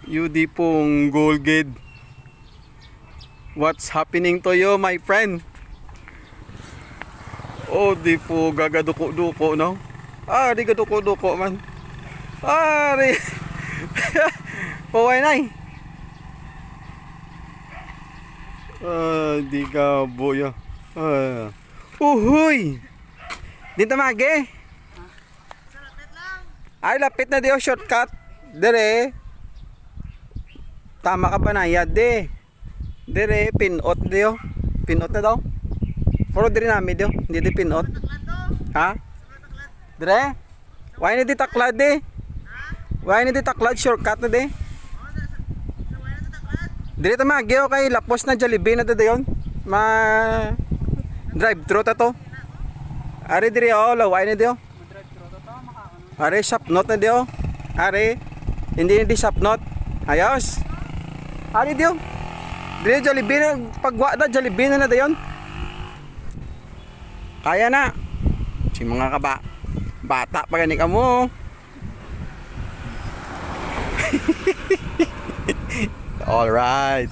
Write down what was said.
Yudi pong Golgid. What's happening to you, my friend? Oh, di po gagaduko-duko, no? Di gaduko-duko man. Di. Paway nay. Di ka boya. Uhuy! Di tamage. Ay, lapit na diyo, shortcut. Dire. Tama ka ba na? Yade. Dire, pinot diyo. Pinot na daw. Puro dire namin diyo. Hindi di pinot. Ha? Dire? Why na di taklad di? Why na di taklad? Shortcut na di? Dire tamage o kay lapos na Jollibee na dayon. Drive thru ta to. Ari dire laway na diyo. Are, shop note na diyo. Are, hindi na di shop note. Ayos. Are diyo. Dire Jollibee na, pagwa na, Jollibee na dayon. Kaya na. Si mga bata pa gani ka mo. Alright.